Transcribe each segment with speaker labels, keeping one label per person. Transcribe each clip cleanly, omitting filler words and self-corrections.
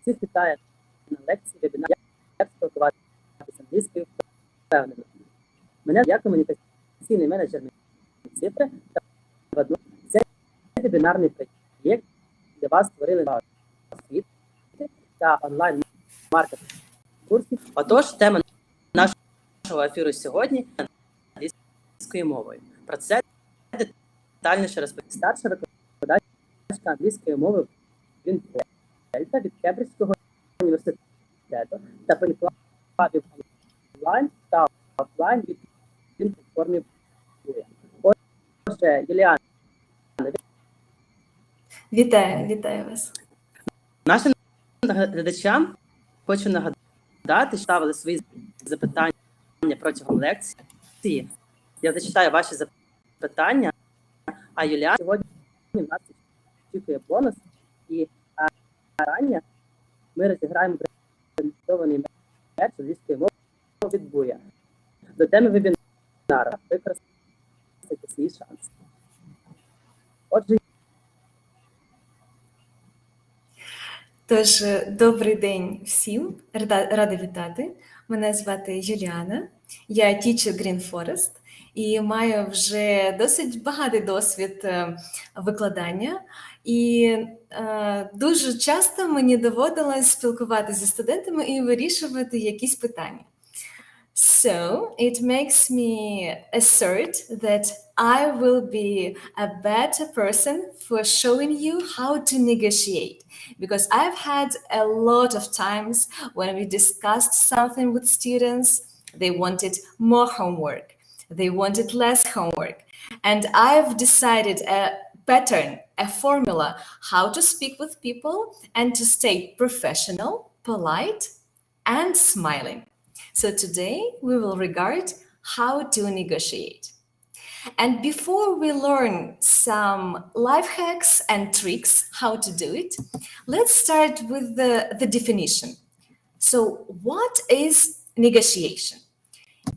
Speaker 1: Всіх вітаю на лекції вебінару «Як спілкуватись англійською впевнено». Мене я комунікаційний менеджер «Цифри» та веду цей вебінарний проєкт, для вас створили освіти та онлайн-маркет курсів. Отож, тема нашого ефіру сьогодні – англійською мовою. Про це детальніше розповідає старша викладачка англійської мови від Кембриджського університету та перекладів онлайн та офлайн від платформи «Ввічливо». Отже, Юліана.
Speaker 2: Вітаю вас.
Speaker 1: Нашим глядачам хочу нагадати, що ставили свої запитання протягом лекції. Я зачитаю ваші запитання, а Юліана сьогодні в нас очікує бонус, і рання ми розіграємо презентований мерч англійської мови від Буя. До теми вебінару використати свій шанс. Отже,
Speaker 2: Тож, добрий день всім. Рада вітати. Мене звати Юліана. Я teacher Green Forest і маю вже досить багатий досвід викладання. І дуже часто мені доводилось спілкуватися зі студентами і вирішувати якісь питання. So, it makes me assert that I will be a better person for showing you how to negotiate. Because I've had a lot of times when we discussed something with students, they wanted more homework, they wanted less homework. And I've decided a pattern, a formula, how to speak with people and to stay professional, polite, and smiling. So today we will regard how to negotiate. And before we learn some life hacks and tricks how to do it, let's start with the definition. So what is negotiation?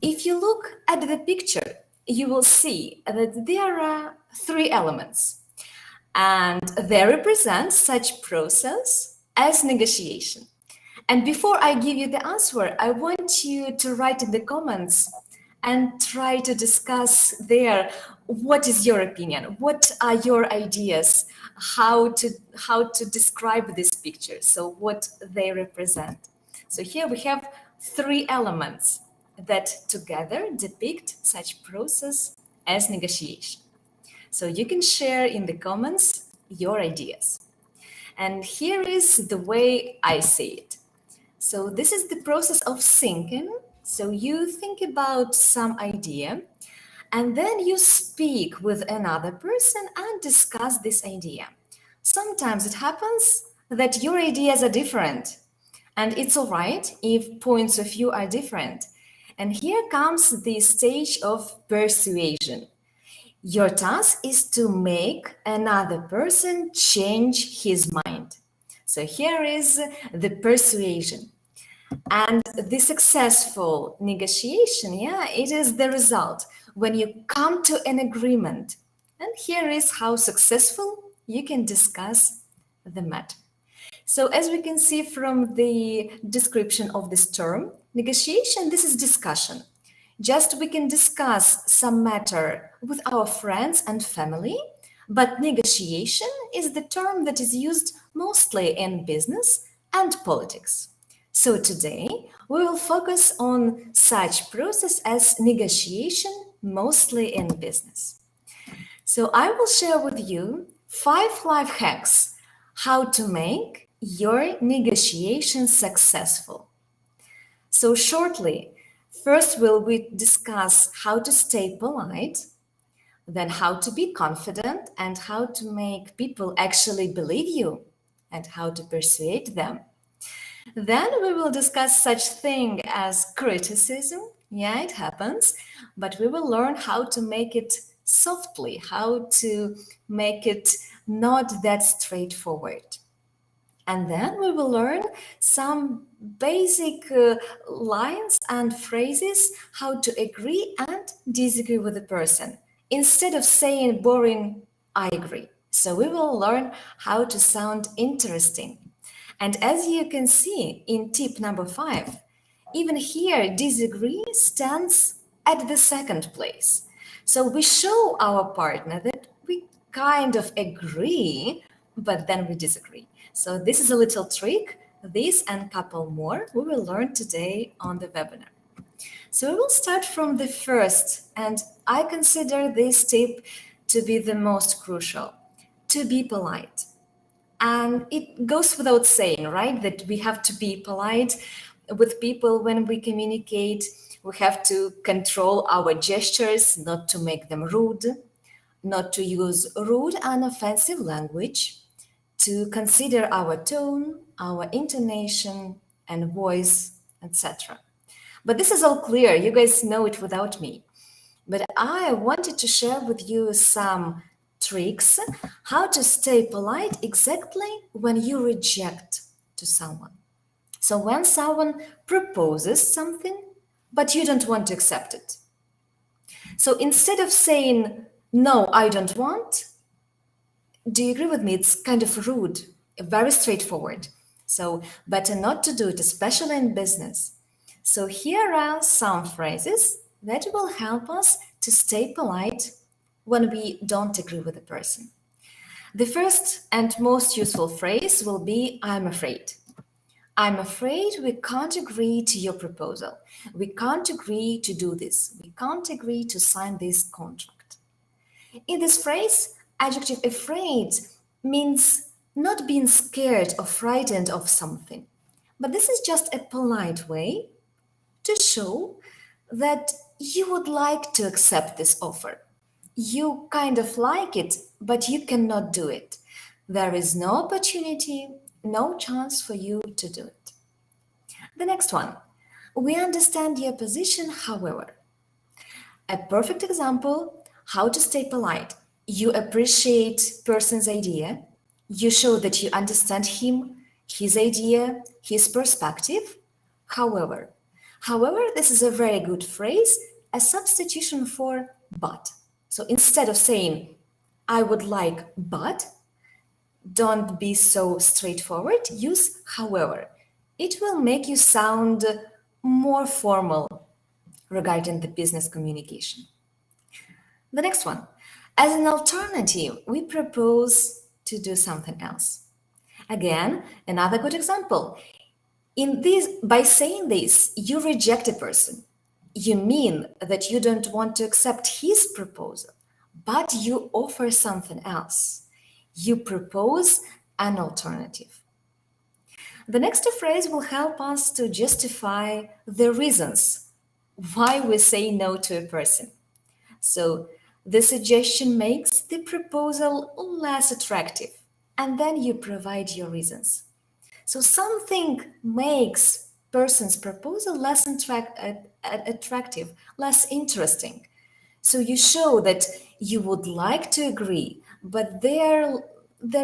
Speaker 2: If you look at the picture, you will see that there are three elements, and they represent such process as negotiation. And before I give you the answer, I want you to write in the comments and try to discuss there what is your opinion, what are your ideas, how to describe this picture, so what they represent. So here we have three elements that together depict such process as negotiation. So you can share in the comments your ideas. And here is the way I see it. So this is the process of thinking. So you think about some idea, and then you speak with another person and discuss this idea. Sometimes it happens that your ideas are different, and it's all right if points of view are different. And here comes the stage of persuasion. Your task is to make another person change his mind. So here is the persuasion. And the successful negotiation, it is the result when you come to an agreement. And here is how successful you can discuss the matter. So as we can see from the description of this term, negotiation, this is discussion. Just we can discuss some matter with our friends and family, but negotiation is the term that is used mostly in business and politics. So today, we will focus on such process as negotiation, mostly in business. So I will share with you 5 life hacks how to make your negotiation successful. So shortly, first we discuss how to stay polite, then how to be confident and how to make people actually believe you and how to persuade them. Then we will discuss such thing as criticism. Yeah, it happens, but we will learn how to make it softly, how to make it not that straightforward. And then we will learn some basic lines and phrases, how to agree and disagree with a person. Instead of saying boring, I agree. So we will learn how to sound interesting. And as you can see in tip number 5, even here, disagree stands at the second place. So we show our partner that we kind of agree, but then we disagree. So this is a little trick. This and a couple more we will learn today on the webinar. So we will start from the first, and I consider this tip to be the most crucial, to be polite. And it goes without saying, right, that we have to be polite with people when we communicate. We have to control our gestures, not to make them rude, not to use rude and offensive language, to consider our tone, our intonation and voice, etc. But this is all clear. You guys know it without me. But I wanted to share with you some tricks how to stay polite exactly when you reject to someone. So when someone proposes something, but you don't want to accept it. So instead of saying, no, I don't want, do you agree with me? It's kind of rude, very straightforward. So better not to do it, especially in business. So here are some phrases that will help us to stay polite when we don't agree with a person. The first and most useful phrase will be, I'm afraid. I'm afraid we can't agree to your proposal. We can't agree to do this. We can't agree to sign this contract. In this phrase, adjective afraid means not being scared or frightened of something. But this is just a polite way to show that you would like to accept this offer. You kind of like it, but you cannot do it. There is no opportunity, no chance for you to do it. The next one, we understand your position, however. A perfect example, how to stay polite. You appreciate person's idea. You show that you understand him, his idea, his perspective. However, this is a very good phrase, a substitution for but. So instead of saying, I would like but, don't be so straightforward, use however. It will make you sound more formal regarding the business communication. The next one, as an alternative, we propose to do something else. Again, another good example. By saying this, you reject a person. You mean that you don't want to accept his proposal, but you offer something else. You propose an alternative. The next phrase will help us to justify the reasons why we say no to a person. So the suggestion makes the proposal less attractive, and then you provide your reasons. So something makes person's proposal less attractive, less interesting. So you show that you would like to agree, but there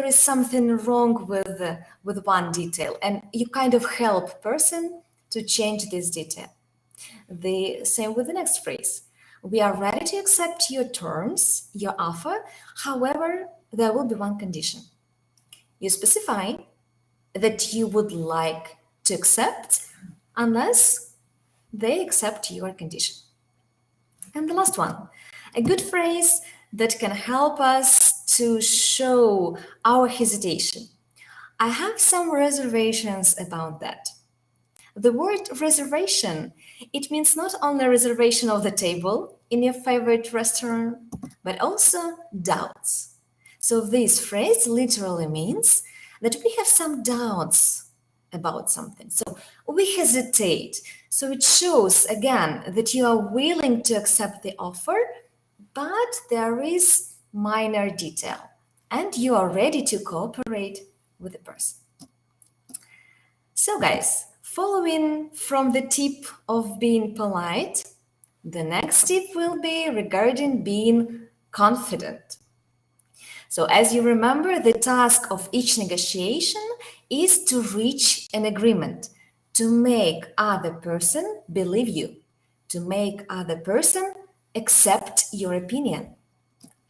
Speaker 2: is something wrong with one detail, and you kind of help person to change this detail. The same with the next phrase. We are ready to accept your terms, your offer. However, there will be one condition. You specify that you would like to accept unless they accept your condition. And the last one, a good phrase that can help us to show our hesitation. I have some reservations about that. The word reservation, it means not only reservation of the table in your favorite restaurant, but also doubts. So this phrase literally means that we have some doubts about something. So we hesitate. So it shows, again, that you are willing to accept the offer, but there is minor detail, and you are ready to cooperate with the person. So guys, following from the tip of being polite, the next tip will be regarding being confident. So as you remember, the task of each negotiation is to reach an agreement, to make other person believe you, to make other person accept your opinion.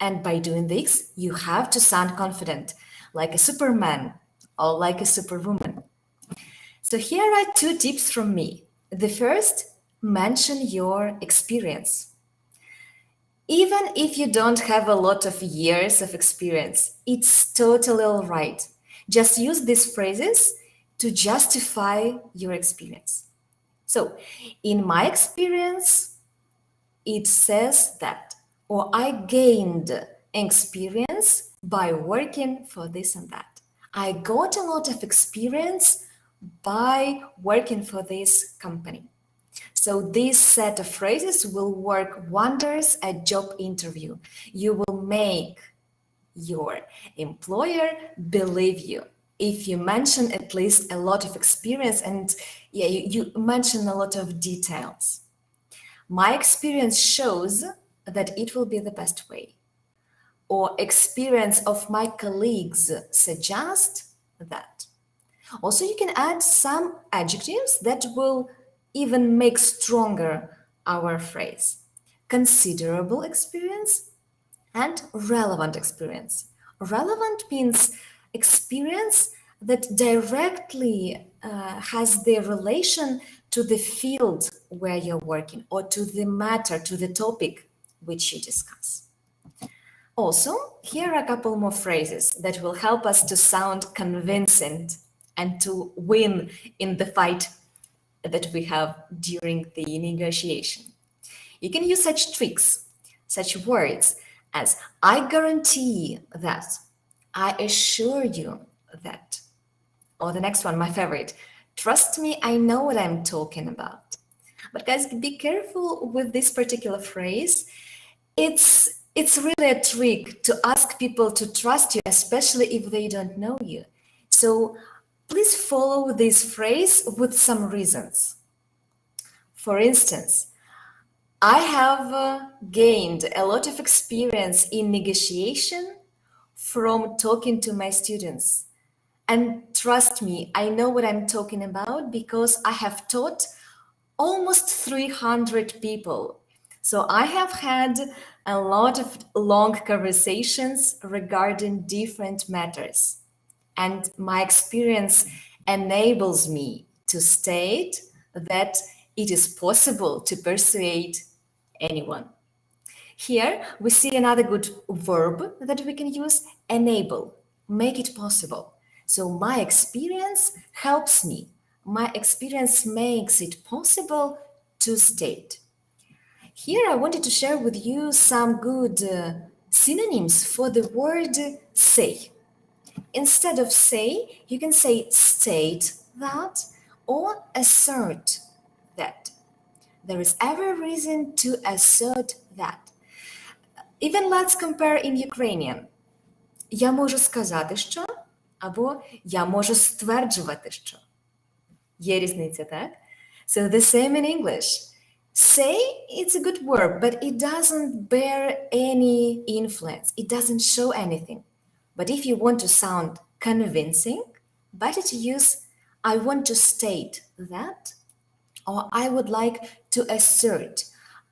Speaker 2: And by doing this, you have to sound confident, like a superman or like a superwoman. So here are 2 tips from me. The first, mention your experience. Even if you don't have a lot of years of experience, it's totally all right. Just use these phrases to justify your experience. So, in my experience, it says that, or I gained experience by working for this and that. I got a lot of experience by working for this company. So this set of phrases will work wonders at job interview. You will make your employer believe you if you mention at least a lot of experience and you mention a lot of details. My experience shows that it will be the best way. Or experience of my colleagues suggest that. Also, you can add some adjectives that will even make stronger our phrase. Considerable experience and relevant experience. Relevant means experience that directly has the relation to the field where you're working or to the matter, to the topic which you discuss. Also, here are a couple more phrases that will help us to sound convincing and to win in the fight that we have during the negotiation. You can use such tricks, such words as I guarantee that, I assure you that, or the next one, my favorite, trust me, I know what I'm talking about. But guys, be careful with this particular phrase. It's really a trick to ask people to trust you, especially if they don't know you. So please follow this phrase with some reasons. For instance, I have gained a lot of experience in negotiation from talking to my students. And trust me, I know what I'm talking about because I have taught almost 300 people. So I have had a lot of long conversations regarding different matters. And my experience enables me to state that it is possible to persuade anyone. Here we see another good verb that we can use, enable, make it possible. So my experience helps me. My experience makes it possible to state. Here I wanted to share with you some good synonyms for the word say. Instead of say, you can say state that or assert that. There is every reason to assert that. Even let's compare in Ukrainian. Я можу сказати, що, або я можу стверджувати, що. Є різниця, так? So the same in English. Say, it's a good word, but it doesn't bear any influence. It doesn't show anything. But if you want to sound convincing, better to use I want to state that, or I would like to assert,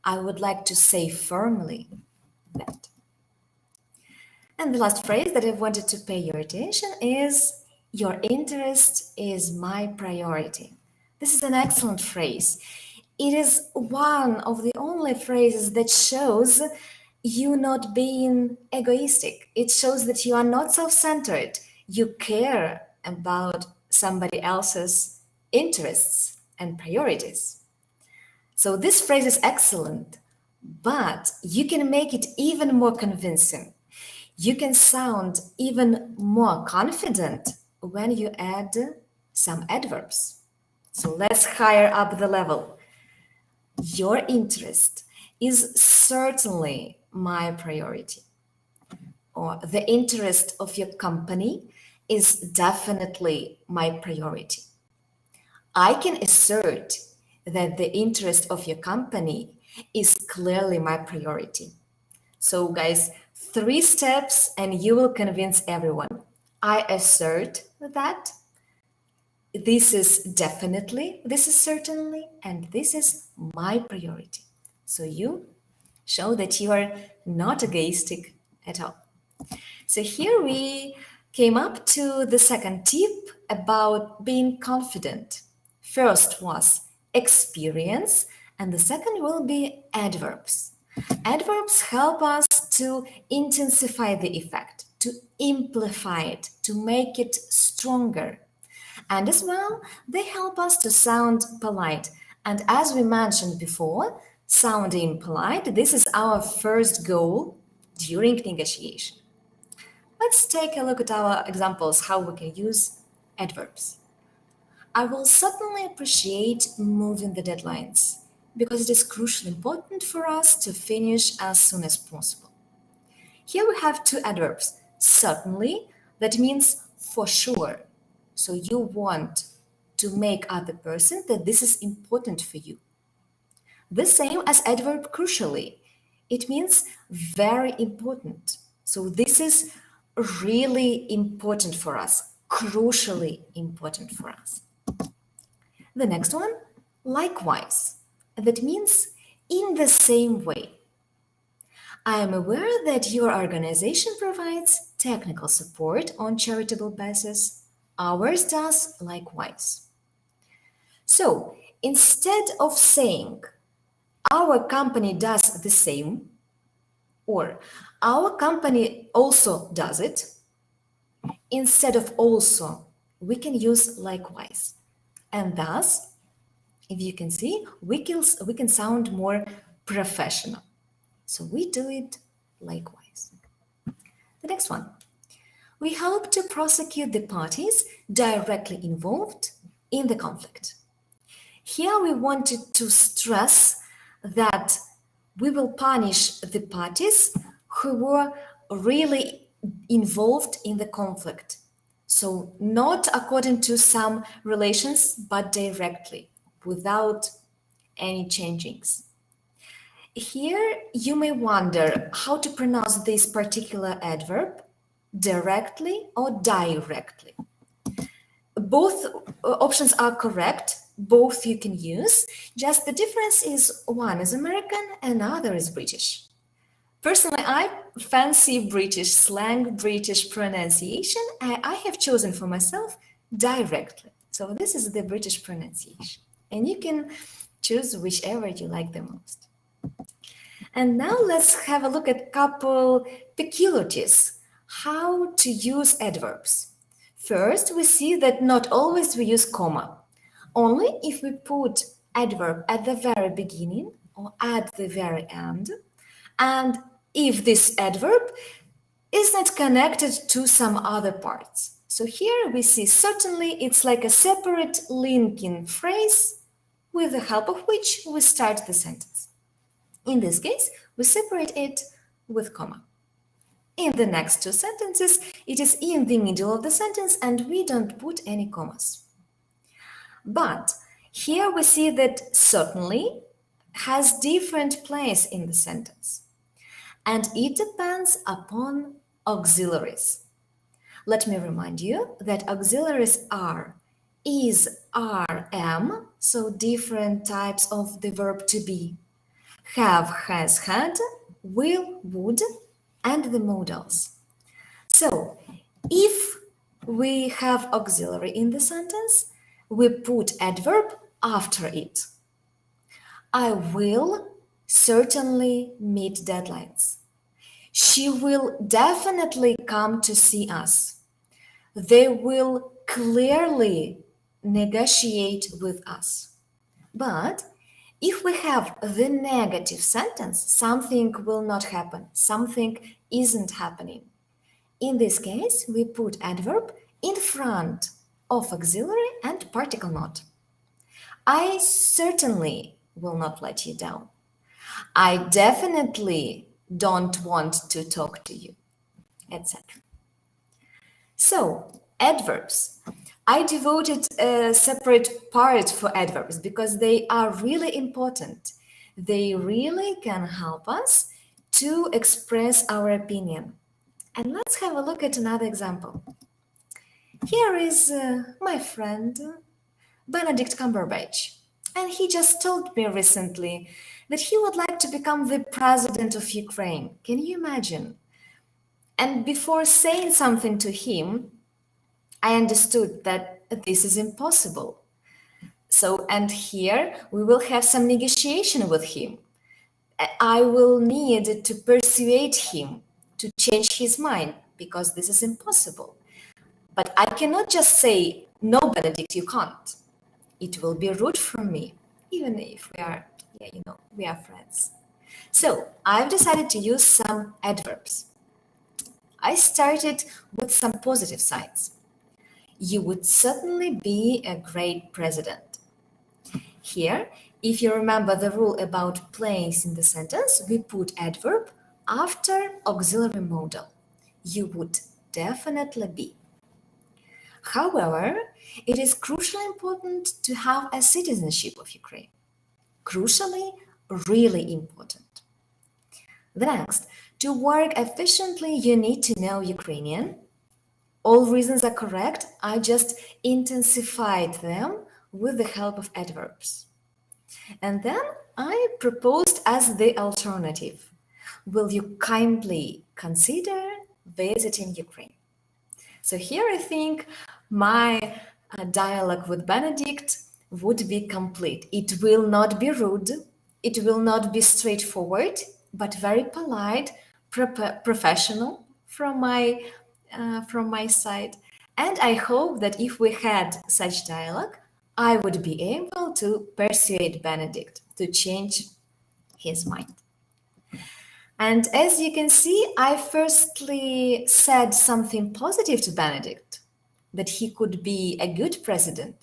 Speaker 2: I would like to say firmly that. And the last phrase that I wanted to pay your attention is your interest is my priority. This is an excellent phrase. It is one of the only phrases that shows you not being egoistic. It shows that you are not self-centered. You care about somebody else's interests and priorities. So this phrase is excellent, but you can make it even more convincing. You can sound even more confident when you add some adverbs. So let's higher up the level. Your interest is certainly my priority. Or the interest of your company is definitely my priority. I can assert that the interest of your company is clearly my priority. So guys, 3 steps and you will convince everyone. I assert that. This is definitely, this is certainly, and this is my priority. So you show that you are not egoistic at all. So here we came up to the second tip about being confident. First was experience, and the second will be adverbs. Adverbs help us to intensify the effect, to amplify it, to make it stronger. And as well, they help us to sound polite. And as we mentioned before, sounding polite, this is our first goal during negotiation. Let's take a look at our examples, how we can use adverbs. I will certainly appreciate moving the deadlines because it is crucially important for us to finish as soon as possible. Here we have two adverbs. Certainly, that means for sure. So you want to make other person that this is important for you. The same as adverb crucially. It means very important. So this is really important for us, crucially important for us. The next one, likewise. That means in the same way. I am aware that your organization provides technical support on charitable basis. Ours does likewise. So instead of saying our company does the same, or our company also does it, instead of also, we can use likewise. And thus, if you can see, we can sound more professional. So we do it likewise. The next one. We hope to prosecute the parties directly involved in the conflict. Here we wanted to stress that we will punish the parties who were really involved in the conflict. So not according to some relations, but directly, without any changings. Here you may wonder how to pronounce this particular adverb, directly or directly. Both options are correct, both you can use, just the difference is one is American and other is British. Personally, I fancy British slang, British pronunciation. I have chosen for myself directly. So this is the British pronunciation. And you can choose whichever you like the most. And now let's have a look at a couple peculiarities, how to use adverbs. First, we see that not always we use comma. Only if we put adverb at the very beginning or at the very end, and if this adverb is not connected to some other parts. So here we see certainly it's like a separate linking phrase with the help of which we start the sentence. In this case, we separate it with comma. In the next two sentences, it is in the middle of the sentence and we don't put any commas. But here we see that certainly has different place in the sentence. And it depends upon auxiliaries. Let me remind you that auxiliaries are is, are, am, so different types of the verb to be. Have, has, had, will, would, and the modals. So, if we have auxiliary in the sentence, we put adverb after it. I will certainly meet deadlines. She will definitely come to see us. They will clearly negotiate with us. But if we have the negative sentence, something will not happen, something isn't happening. In this case, we put adverb in front of auxiliary and particle not. I certainly will not let you down. I definitely don't want to talk to you, etc. So, adverbs. I devoted a separate part for adverbs because they are really important. They really can help us to express our opinion. And let's have a look at another example. Here is my friend Benedict Cumberbatch, and he just told me recently that he would like to become the president of Ukraine. Can you imagine? And before saying something to him, I understood that this is impossible. So, and here we will have some negotiation with him. I will need to persuade him to change his mind because this is impossible. But I cannot just say, no, Benedict, you can't. It will be rude from me, even if we are friends. So I've decided to use some adverbs. I started with some positive sides. You would certainly be a great president. Here, if you remember the rule about place in the sentence, we put adverb after auxiliary modal. You would definitely be. However, it is crucially important to have a citizenship of Ukraine. Crucially, really important. The next, to work efficiently, you need to know Ukrainian. All reasons are correct. I just intensified them with the help of adverbs. And then I proposed as the alternative, will you kindly consider visiting Ukraine? So here I think my dialogue with Benedict would be complete. It will not be rude, it will not be straightforward, but very polite, professional from my side. And I hope that if we had such dialogue, I would be able to persuade Benedict to change his mind. And as you can see, I firstly said something positive to Benedict, that he could be a good president.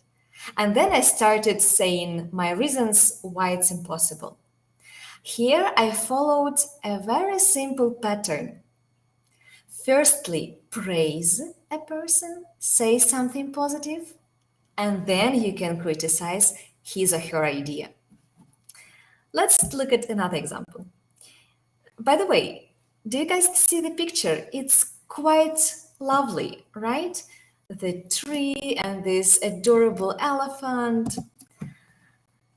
Speaker 2: And then I started saying my reasons why it's impossible. Here I followed a very simple pattern. Firstly, praise a person, say something positive, and then you can criticize his or her idea. Let's look at another example. By the way, do you guys see the picture? It's quite lovely, right? The tree and this adorable elephant.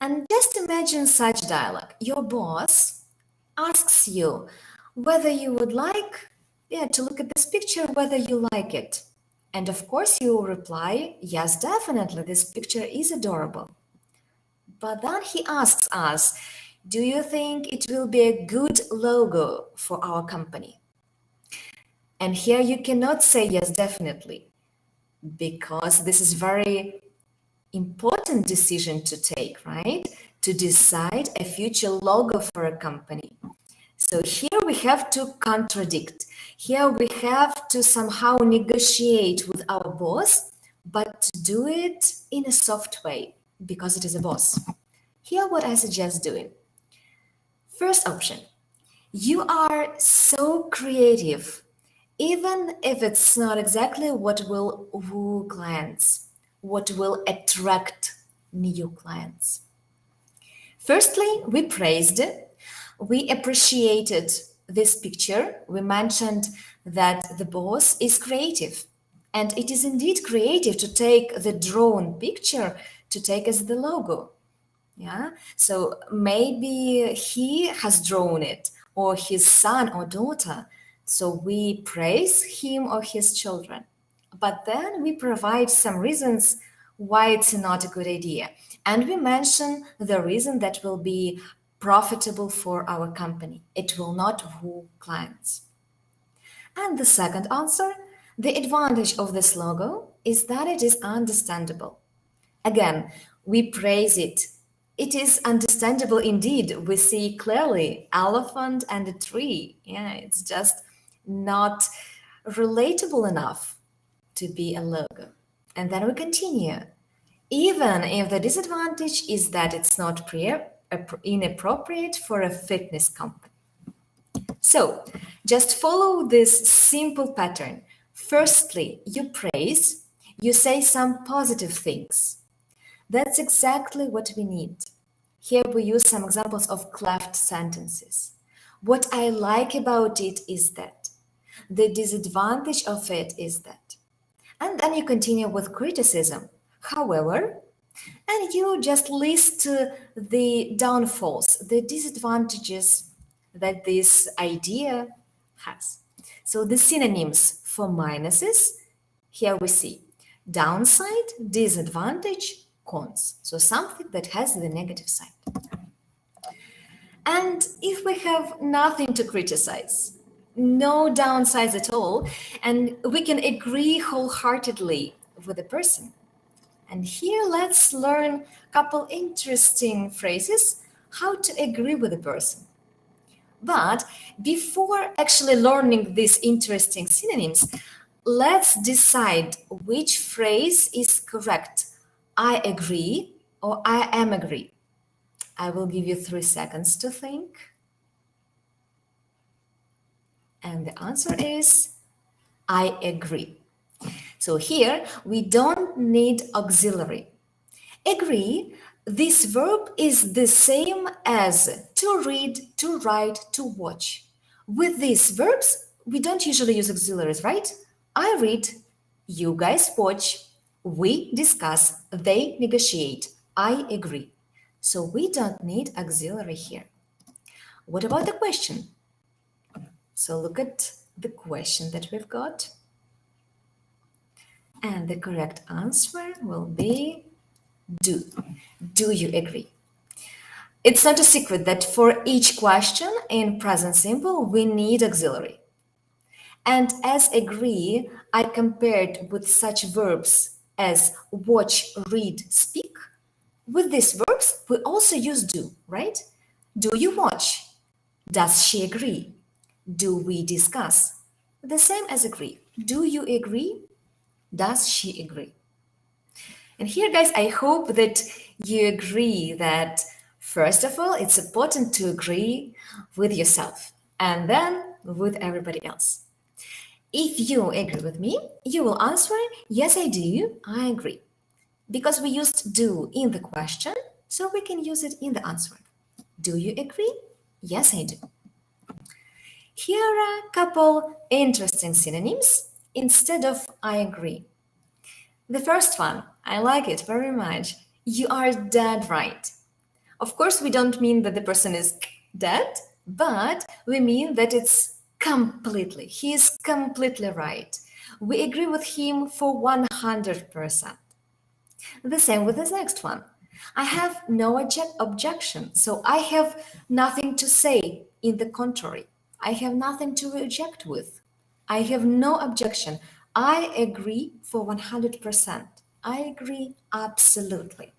Speaker 2: And just imagine such dialogue. Your boss asks you whether you would like to look at this picture, whether you like it. And of course you will reply, yes, definitely, this picture is adorable. But then he asks us, do you think it will be a good logo for our company? And here you cannot say yes, definitely, because this is very important decision to take, right? To decide a future logo for a company. So here we have to contradict. Here we have to somehow negotiate with our boss, but to do it in a soft way, because it is a boss. Here what I suggest doing. First option, you are so creative, even if it's not exactly what will woo clients, what will attract new clients. Firstly, we praised it. We appreciated this picture. We mentioned that the boss is creative. And it is indeed creative to take the drawn picture to take as the logo. Yeah, so maybe he has drawn it, or his son or daughter. So we praise him or his children. But then we provide some reasons why it's not a good idea. And we mention the reason that will be profitable for our company. It will not woo clients. And the second answer, the advantage of this logo is that it is understandable. Again, we praise it. It is understandable indeed. We see clearly elephant and a tree. Yeah, it's just not relatable enough to be a logo. And then we continue. Even if the disadvantage is that it's not inappropriate for a fitness company. So just follow this simple pattern. Firstly, you praise, you say some positive things. That's exactly what we need. Here we use some examples of cleft sentences. What I like about it is that. The disadvantage of it is that. And then you continue with criticism. However, and you just list the downfalls, the disadvantages that this idea has. So the synonyms for minuses, here we see downside, disadvantage, cons. So something that has the negative side. And if we have nothing to criticize, no downsides at all, and we can agree wholeheartedly with the person. And here let's learn a couple interesting phrases how to agree with a person. But before actually learning these interesting synonyms, let's decide which phrase is correct. I agree or I am agree. I will give you 3 seconds to think. And the answer is I agree. So here we don't need auxiliary. Agree, this verb is the same as to read, to write, to watch. With these verbs, we don't usually use auxiliaries, right? I read, you guys watch, we discuss, they negotiate, I agree. So we don't need auxiliary here. What about the question? So look at the question that we've got. And the correct answer will be do. Do you agree? It's not a secret that for each question in present simple, we need auxiliary. And as agree, I compared with such verbs as watch, read, speak. With these verbs, we also use do, right? Do you watch? Does she agree? Do we discuss? The same as agree. Do you agree? Does she agree? And here, guys, I hope that you agree that, first of all, it's important to agree with yourself and then with everybody else. If you agree with me, you will answer, yes, I do, I agree. Because we used do in the question, so we can use it in the answer. Do you agree? Yes, I do. Here are a couple interesting synonyms instead of I agree. The first one, I like it very much. You are dead right. Of course, we don't mean that the person is dead, but we mean that it's completely. He is completely right. We agree with him for 100%. The same with this next one. I have no objection, so I have nothing to say in the contrary. I have nothing to reject with. I have no objection. I agree for 100%. I agree absolutely.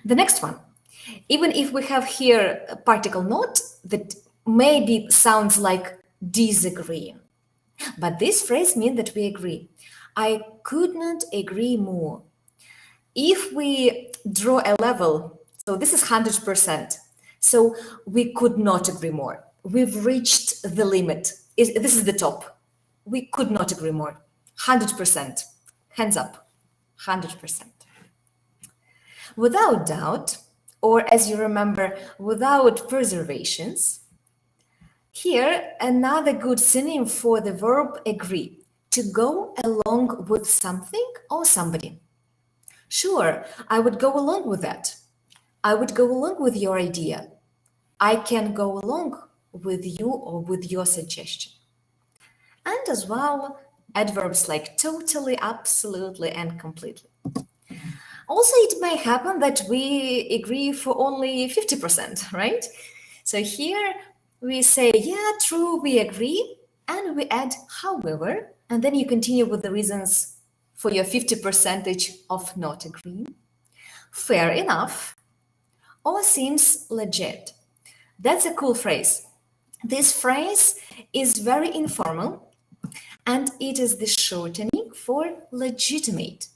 Speaker 2: The next one. Even if we have here a particle not that maybe sounds like disagree. But this phrase means that we agree. I could not agree more. If we draw a level, so this is 100%. So we could not agree more. We've reached the limit. This is the top. We could not agree more. 100%. Hands up. 100%. Without doubt, or as you remember, without preservations. Here, another good synonym for the verb agree, to go along with something or somebody. Sure, I would go along with that. I would go along with your idea. I can go along with you or with your suggestion. And as well, adverbs like totally, absolutely, and completely. Also, it may happen that we agree for only 50%, right? So here we say, yeah, true, we agree, and we add however, and then you continue with the reasons for your 50% of not agreeing. Fair enough, or seems legit. That's a cool phrase. This phrase is very informal, and it is the shortening for legitimate.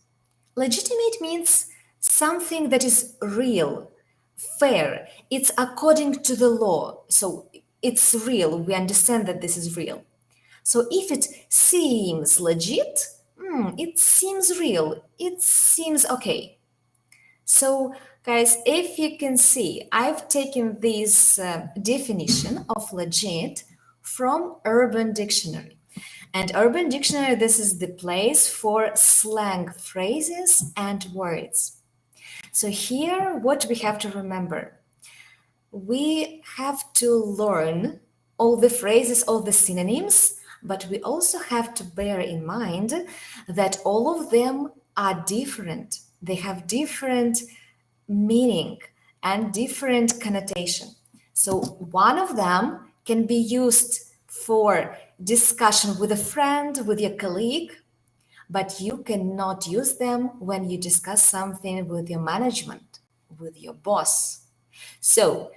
Speaker 2: Legitimate means something that is real, fair. It's according to the law. So it's real. We understand that this is real. So if it seems legit, it seems real. It seems okay. So guys, if you can see, I've taken this definition of legit from Urban Dictionary. And Urban Dictionary, this is the place for slang phrases and words. So here, what we have to remember, we have to learn all the phrases, all the synonyms, But we also have to bear in mind that all of them are different. They have different meaning and different connotation. So one of them can be used for discussion with a friend, with your colleague, but you cannot use them when you discuss something with your management, with your boss. So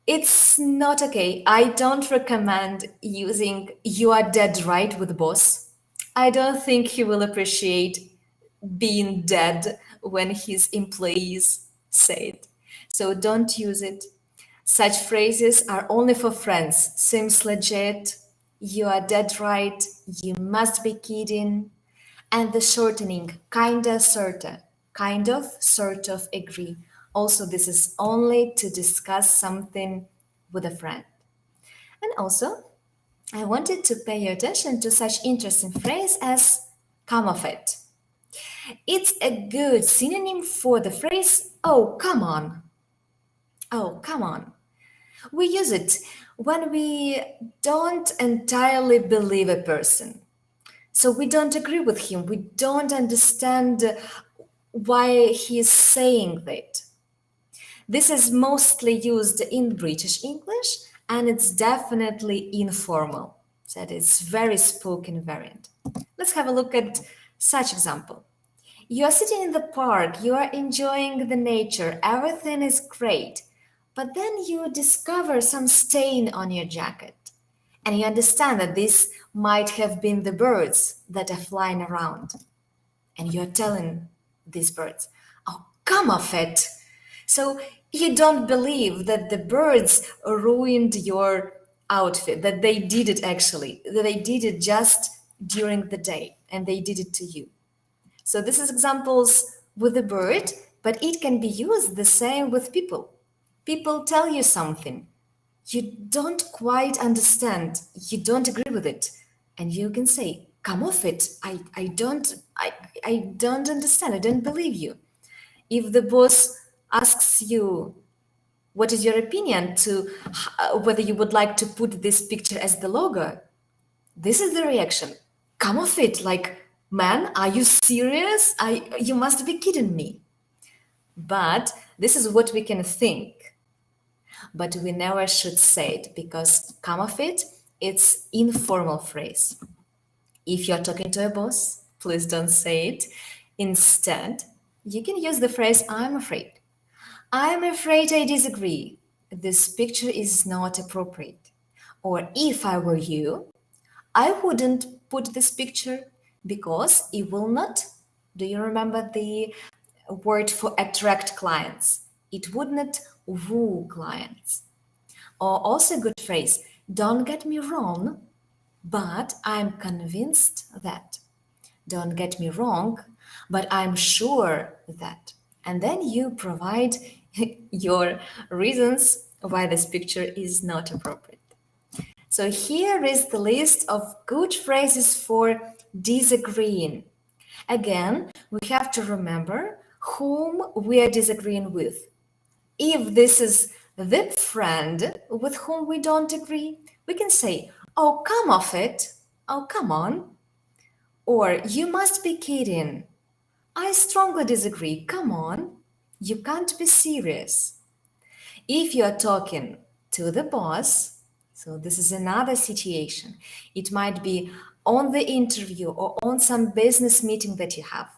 Speaker 2: it's not okay. I don't recommend using "you are dead right" with the boss. I don't think he will appreciate being dead when his employees say it. So don't use it. Such phrases are only for friends. Seems legit. You are dead right. You must be kidding. And the shortening, kinda, sorta, kind of, sort of, agree. Also, this is only to discuss something with a friend. And also, I wanted to pay your attention to such interesting phrase as "come off it." It's a good synonym for the phrase "oh, come on." Oh, come on. We use it when we don't entirely believe a person. So we don't agree with him. We don't understand why he is saying that. This is mostly used in British English, and it's definitely informal. So it's very spoken variant. Let's have a look at such example. You are sitting in the park, you are enjoying the nature, everything is great, but then you discover some stain on your jacket, and you understand that this might have been the birds that are flying around. And you're telling these birds, "Oh, come off it." So you don't believe that the birds ruined your outfit, that they did it actually, that they did it just during the day and they did it to you. So this is examples with the bird, but it can be used the same with people. People tell you something. You don't quite understand. You don't agree with it. And you can say, "Come off it. I don't understand. I don't believe you." If the boss asks you, what is your opinion to whether you would like to put this picture as the logo, this is the reaction. "Come off it." Like, "Man, are you serious? You must be kidding me." But this is what we can think. But we never should say it, because "come off it," it's informal phrase. If you're talking to a boss, please don't say it. Instead, you can use the phrase "I'm afraid." "I'm afraid I disagree. This picture is not appropriate." Or, "If I were you, I wouldn't put this picture because it will not," do you remember the word for attract clients? "It would not woo clients." Or also a good phrase, "Don't get me wrong, but I'm convinced that." "Don't get me wrong, but I'm sure that." And then you provide your reasons why this picture is not appropriate. So here is the list of good phrases for disagreeing. Again, we have to remember whom we are disagreeing with. If this is the friend with whom we don't agree, we can say, "Oh, come off it." "Oh, come on." Or, "You must be kidding." "I strongly disagree. Come on. You can't be serious." If you are talking to the boss, so this is another situation. It might be on the interview or on some business meeting that you have.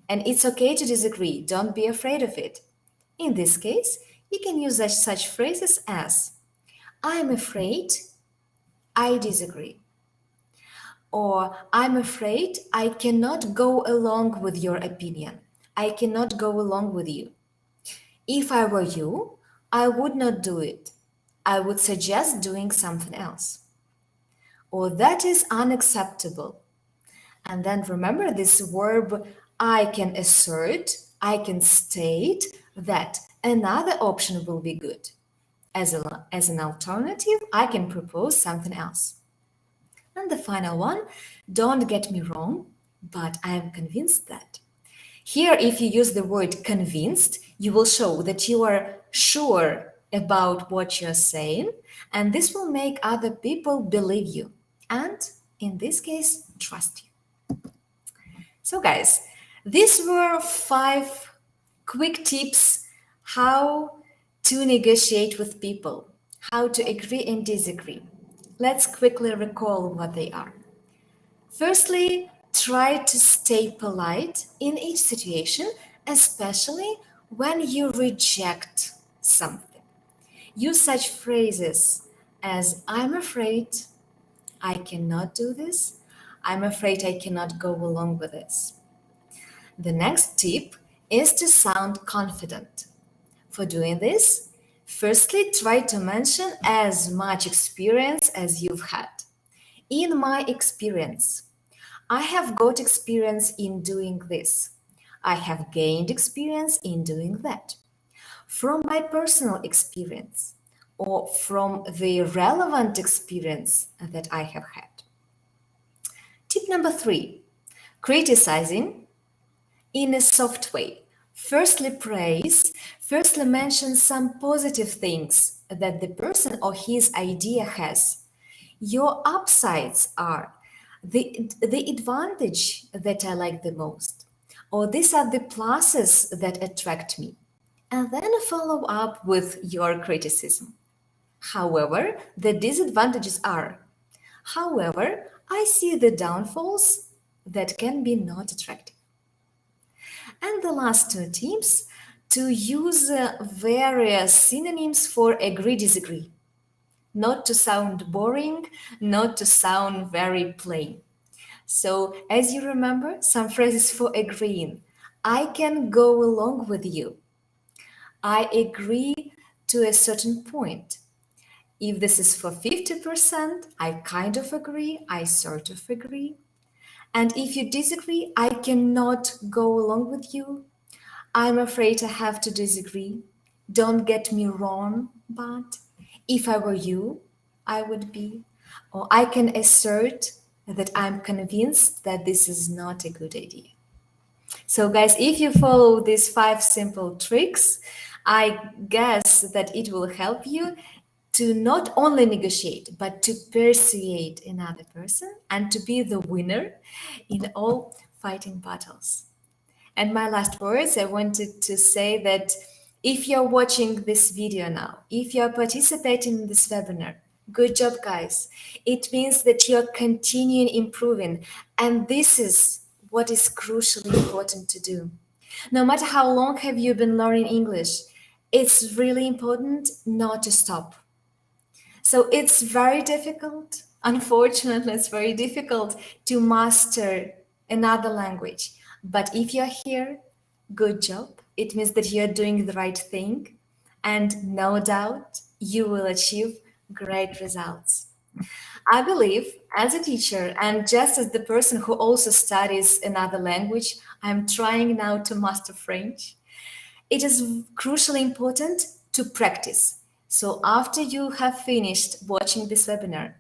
Speaker 2: And it's okay to disagree. Don't be afraid of it. In this case, you can use such phrases as, "I'm afraid I disagree." Or, "I'm afraid I cannot go along with your opinion. I cannot go along with you." "If I were you, I would not do it. I would suggest doing something else." Or, "That is unacceptable." And then remember this verb, I can assert, I can state that another option will be good. As an alternative, I can propose something else. And the final one, "Don't get me wrong, but I am convinced that." Here, if you use the word convinced, you will show that you are sure about what you're saying, and this will make other people believe you. And in this case, trust you. So guys, these were 5 quick tips how to negotiate with people, how to agree and disagree. Let's quickly recall what they are. Firstly, try to stay polite in each situation, especially when you reject something. Use such phrases as, I'm afraid I cannot do this. I'm afraid I cannot go along with this. The next tip is to sound confident. For doing this, firstly, try to mention as much experience as you've had. In my experience, I have got experience in doing this. I have gained experience in doing that. From my personal experience or from the relevant experience that I have had. Tip number 3, criticizing in a soft way. Firstly, praise. Firstly, mention some positive things that the person or his idea has. Your upsides are the advantage that I like the most, or these are the pluses that attract me. And then follow up with your criticism. However, the disadvantages are, however, I see the downfalls that can be not attractive. And the last 2 tips, to use various synonyms for agree, disagree. Not to sound boring, not to sound very plain. So, as you remember, some phrases for agreeing. I can go along with you. I agree to a certain point. If this is for 50%, I kind of agree, I sort of agree. And if you disagree, I cannot go along with you. I'm afraid I have to disagree. Don't get me wrong, but if I were you, I would be. Or I can assert that I'm convinced that this is not a good idea. So guys, if you follow these 5 simple tricks, I guess that it will help you to not only negotiate, but to persuade another person and to be the winner in all fighting battles. And my last words, I wanted to say that if you're watching this video now, if you're participating in this webinar, good job, guys. It means that you're continuing improving. And this is what is crucially important to do. No matter how long have you been learning English, it's really important not to stop. So it's very difficult, unfortunately, it's very difficult to master another language. But if you're here, good job. It means that you're doing the right thing. And no doubt, you will achieve great results. I believe as a teacher and just as the person who also studies another language, I'm trying now to master French. It is crucially important to practice. So after you have finished watching this webinar,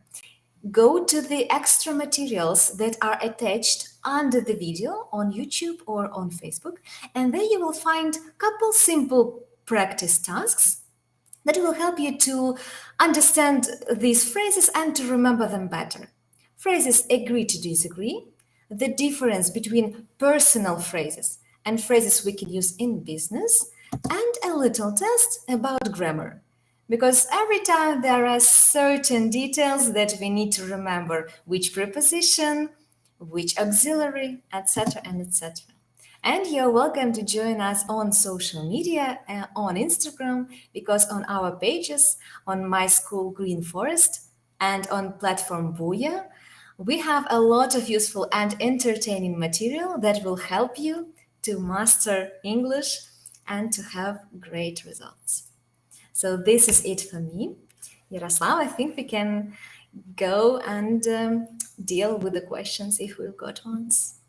Speaker 2: go to the extra materials that are attached under the video on YouTube or on Facebook, and there you will find a couple simple practice tasks that will help you to understand these phrases and to remember them better. Phrases agree to disagree, the difference between personal phrases and phrases we can use in business, and a little test about grammar. Because every time there are certain details that we need to remember, which preposition, which auxiliary, etc. and etc. And you're welcome to join us on social media, on Instagram, because on our pages, on My School Green Forest and on platform Booyah, we have a lot of useful and entertaining material that will help you to master English and to have great results. So this is it for me. Yaroslav, I think we can go and deal with the questions if we've got ones.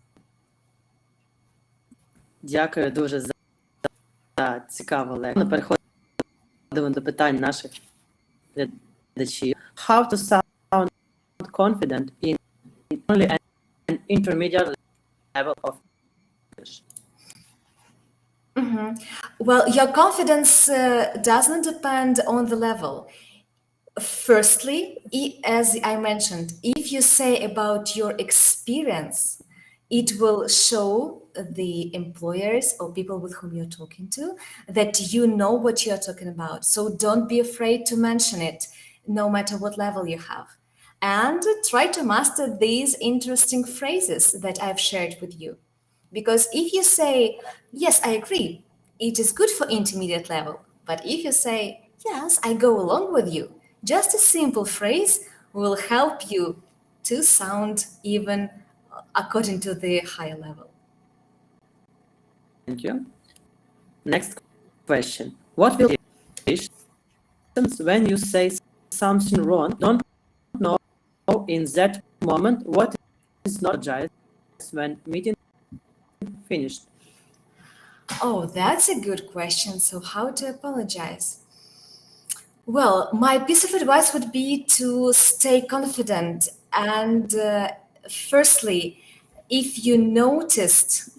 Speaker 1: Дякую дуже за цікаву лекцію. Переходимо до питань наших глядачів. How to sound confident in only an intermediate level of English?
Speaker 2: Well, your confidence doesn't depend on the level. Firstly, as I mentioned, if you say about your experience, it will show the employers or people with whom you're talking to that you know what you're talking about. So don't be afraid to mention it, no matter what level you have. And try to master these interesting phrases that I've shared with you. Because if you say, yes, I agree, it is good for intermediate level. But if you say, yes, I go along with you, just a simple phrase will help you to sound even according to the higher level.
Speaker 1: Thank you. Next question. What will when you say something wrong, don't know in that moment what is not just when meeting finished?
Speaker 2: Oh, that's a good question. So how to apologize? Well, my piece of advice would be to stay confident. And firstly, if you noticed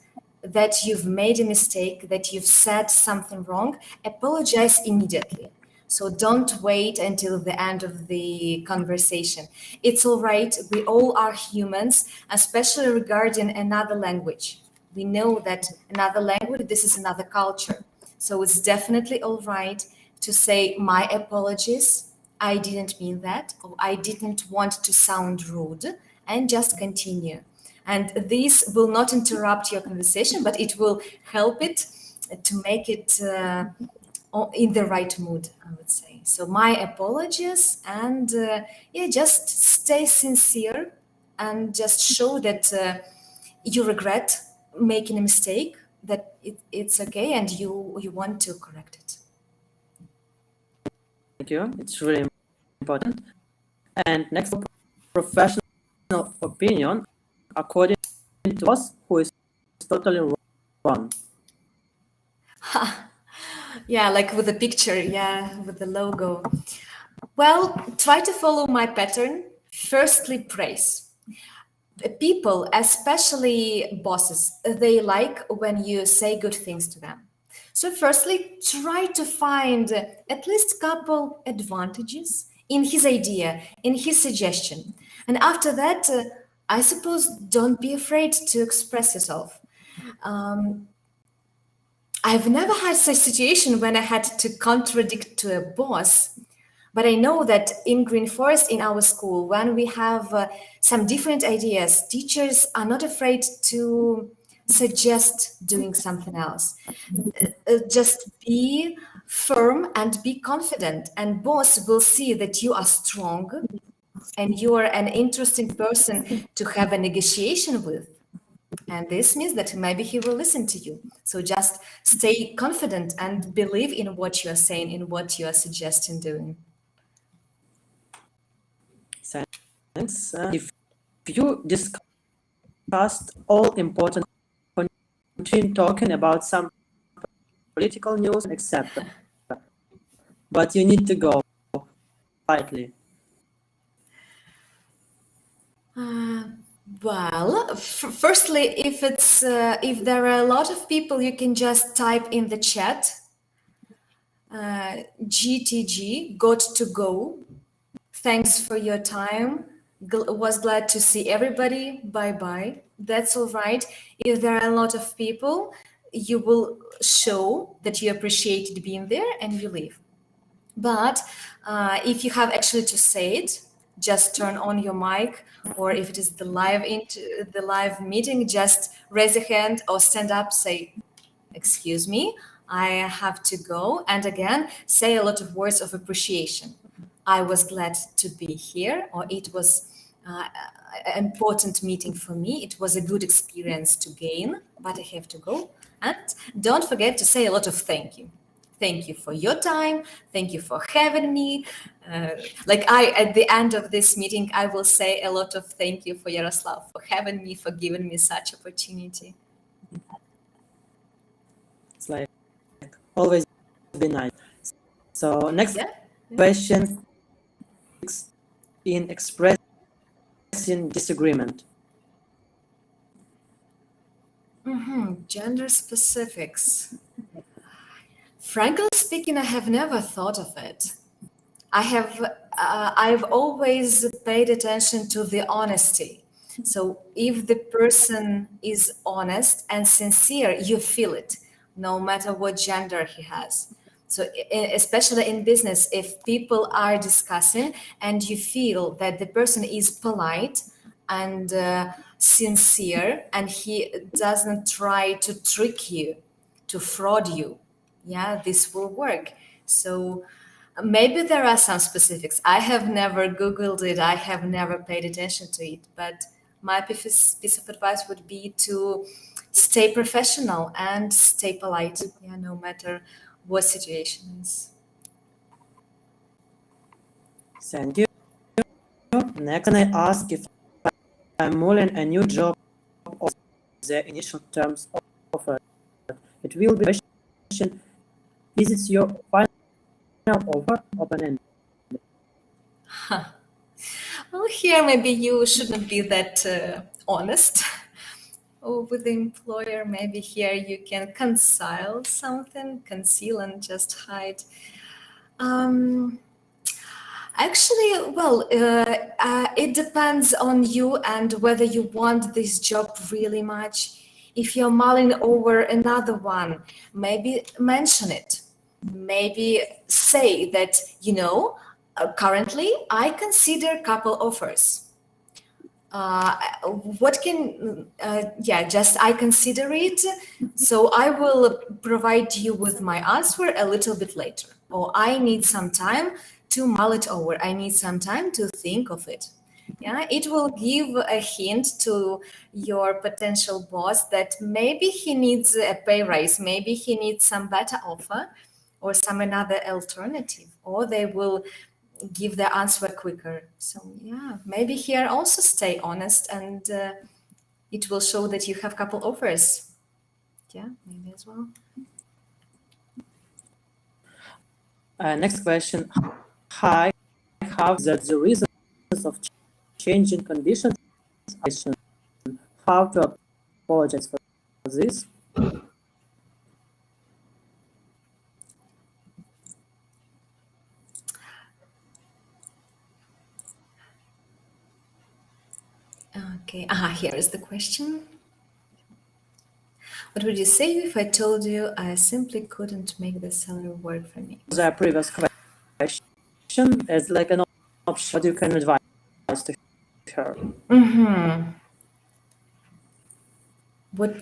Speaker 2: that you've made a mistake, that you've said something wrong, apologize immediately. So don't wait until the end of the conversation. It's all right. We all are humans, especially regarding another language. We know that another language, this is another culture. So it's definitely all right to say, my apologies, I didn't mean that, or I didn't want to sound rude, and just continue. And this will not interrupt your conversation, but it will help it to make it in the right mood, I would say. So my apologies, and just stay sincere and just show that you regret making a mistake, that it's okay, and you want to correct it.
Speaker 1: Thank you. It's really important. And next, professional opinion, according to us, who is totally wrong.
Speaker 2: Yeah, like with the picture, with the logo. Well, try to follow my pattern. Firstly, praise. People, especially bosses, they like when you say good things to them. So firstly, try to find at least a couple advantages in his idea, in his suggestion. And after that, I suppose, don't be afraid to express yourself. I've never had such a situation when I had to contradict to a boss, but I know that in Green Forest, in our school, when we have some different ideas, teachers are not afraid to suggest doing something else. Just be firm and be confident, and boss will see that you are strong and you are an interesting person to have a negotiation with. And this means that maybe he will listen to you. So just stay confident and believe in what you are saying, in what you are suggesting doing.
Speaker 1: Thanks. If you discussed all important, continue talking about some political news, etc. But you need to go quietly.
Speaker 2: Well, firstly, if there are a lot of people, you can just type in the chat, GTG, got to go. Thanks for your time. Was glad to see everybody. Bye-bye. That's all right. If there are a lot of people, you will show that you appreciated being there and you leave. But if you have actually to say it, just turn on your mic, or if it is the live meeting, just raise a hand or stand up, say, excuse me, I have to go. And again, say a lot of words of appreciation. I was glad to be here, or it was an important meeting for me. It was a good experience to gain, but I have to go. And don't forget to say a lot of thank you. Thank you for your time. Thank you for having me. At the end of this meeting, I will say a lot of thank you for Yaroslav, for having me, for giving me such opportunity.
Speaker 1: It's like always be nice. So next question in expressing disagreement.
Speaker 2: Gender specifics. Frankly speaking, I have never thought of it. I've always paid attention to the honesty. So if the person is honest and sincere, you feel it, no matter what gender he has. So especially in business, if people are discussing and you feel that the person is polite and sincere and he doesn't try to trick you, to fraud you, yeah, this will work. So maybe there are some specifics. I have never Googled it. I have never paid attention to it. But my piece of advice would be to stay professional and stay polite, yeah, no matter what situation is.
Speaker 1: Thank you. Next, can I ask if I'm mulling a new job or the initial terms offered? It will be a question. Is it your final offer open-ended?
Speaker 2: Well, here maybe you shouldn't be that honest with the employer. Maybe here you can conceal something, conceal and just hide. Actually, well, it depends on you and whether you want this job really much. If you're mulling over another one, maybe mention it. Maybe say that, you know, currently I consider a couple offers. Just I consider it. So I will provide you with my answer a little bit later. Or I need some time to mull it over. I need some time to think of it. Yeah, it will give a hint to your potential boss that maybe he needs a pay raise, maybe he needs some better offer or some another alternative, or they will give the answer quicker. So yeah, maybe here also stay honest and it will show that you have a couple offers. Yeah, maybe as well.
Speaker 1: Next question. Hi, how that the reasons of changing conditions, how to apologize for this?
Speaker 2: Okay, here is the question. What would you say if I told you I simply couldn't make the salary work for me?
Speaker 1: The previous question is like an option, what you can advise to her.
Speaker 2: Mm-hmm. What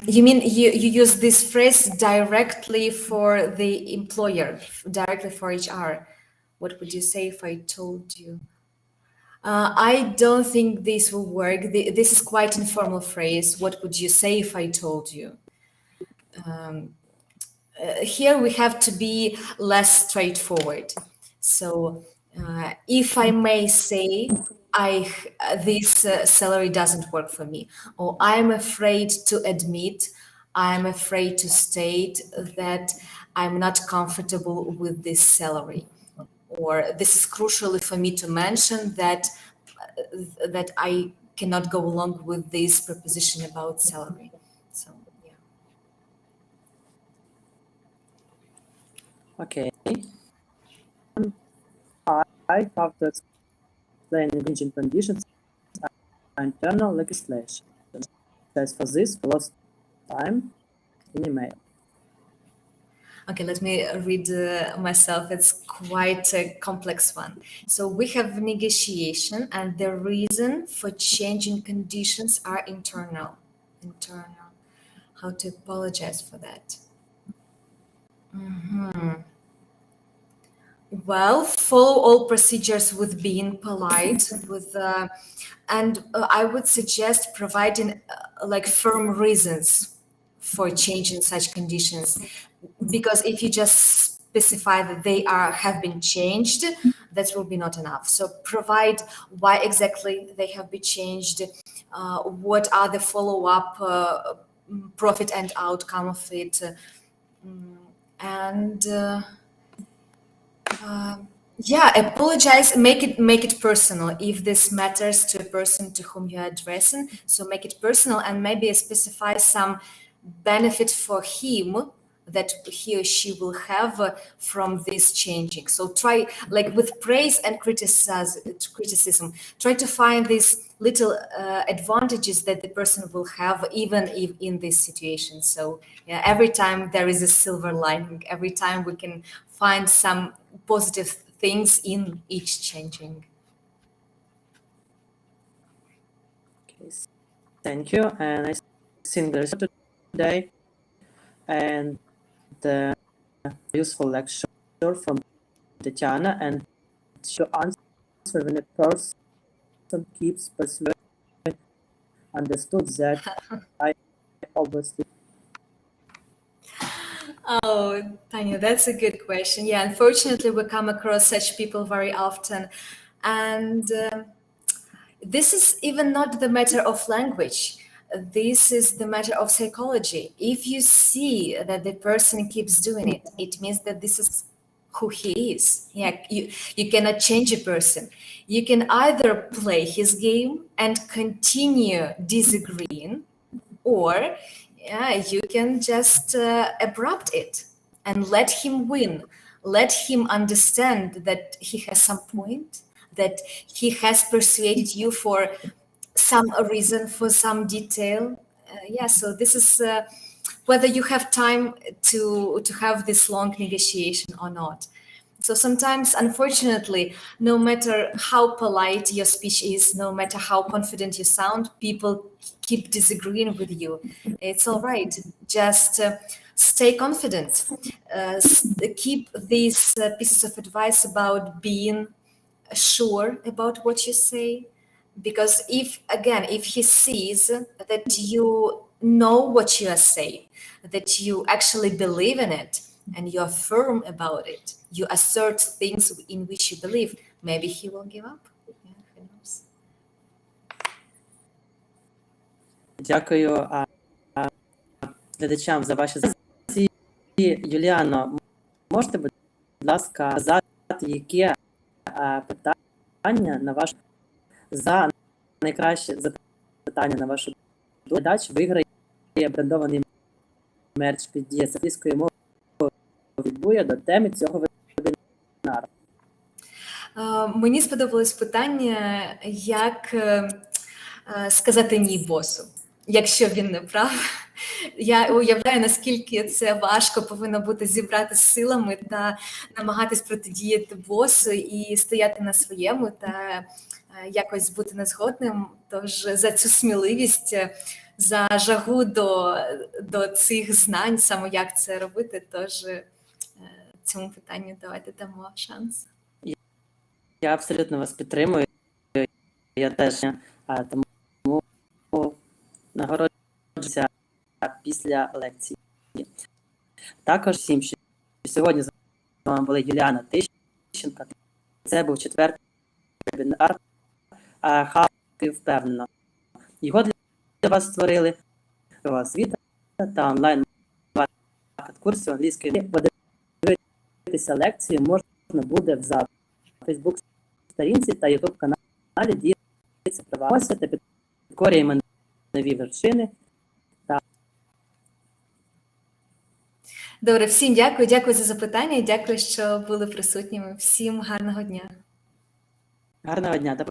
Speaker 2: you mean? You use this phrase directly for the employer, directly for HR. What would you say if I told you? I don't think this will work. This is quite informal phrase. What would you say if I told you? Here we have to be less straightforward. So if I may say, this salary doesn't work for me, or I'm afraid to admit, I'm afraid to state that I'm not comfortable with this salary. Or this is crucially for me to mention that I cannot go along with this proposition about salary. So yeah.
Speaker 1: Okay. I have to explain changing conditions and internal legislation. As for this, we lost time in email.
Speaker 2: Okay, let me read myself. It's quite a complex one. So we have negotiation, and the reason for changing conditions are internal. How to apologize for that? Well, follow all procedures with being polite, and I would suggest providing like firm reasons for changing such conditions. Because if you just specify that they have been changed, that will be not enough. So provide why exactly they have been changed, what are the follow-up profit and outcome of it, and apologize. Make it personal if this matters to a person to whom you are addressing. So make it personal and maybe specify some benefit for him that he or she will have from this changing. So try, like with praise and criticism, try to find these little advantages that the person will have even if in this situation. So yeah, every time there is a silver lining, every time we can find some positive things in each changing.
Speaker 1: Okay, thank you. And I think there's today and the useful lecture from Tatiana, and she answer when a person keeps pursuing understood that I obviously.
Speaker 2: Oh, Tanya, that's a good question. Yeah, unfortunately, we come across such people very often. And this is even not the matter of language. This is the matter of psychology. If you see that the person keeps doing it, it means that this is who he is. Yeah, you cannot change a person. You can either play his game and continue disagreeing, or you can just abrupt it and let him win. Let him understand that he has some point, that he has persuaded you for some reason, for some detail. So this is whether you have time to have this long negotiation or not. So sometimes, unfortunately, no matter how polite your speech is, no matter how confident you sound, people keep disagreeing with you. It's all right. Just stay confident. Keep these pieces of advice about being sure about what you say. Because if he sees that you know what you are saying, that you actually believe in it, and you are firm about it, you assert things in which you believe, maybe he will give up. Yeah, who knows?
Speaker 1: Дякую глядачам за ваші записи. Юліано, можете, будь ласка, сказати, яке питання на вашу за найкраще запитання на вашу глядач виграє брендований мерч під Дія з англійською мовою від Буя до теми цього вебінару?
Speaker 2: Мені сподобалось питання, як сказати ні босу, якщо він не прав. Я уявляю, наскільки це важко повинно бути зібрати силами та намагатись протидіяти босу і стояти на своєму та якось бути незгодним. Тож за цю сміливість, за жагу до цих знань, саме як це робити, тож цьому питанню давайте дамо шанс.
Speaker 1: Я абсолютно вас підтримую. Я теж тому нагороджуся після лекції. Також всім, що сьогодні з вами були Юліана Тищенко. Це був 4-й вебінар «Впевнено». Його для вас створили освіта та онлайн-маркет курсу англійської. Подивитися лекцію можна буде в Фейсбук-сторінці та Ютуб-каналі Дія.Цифрова. Та підкорюємо нові вершини.
Speaker 2: Добре, всім дякую. Дякую за запитання і дякую, що були присутніми. Всім гарного дня.
Speaker 1: Гарного дня.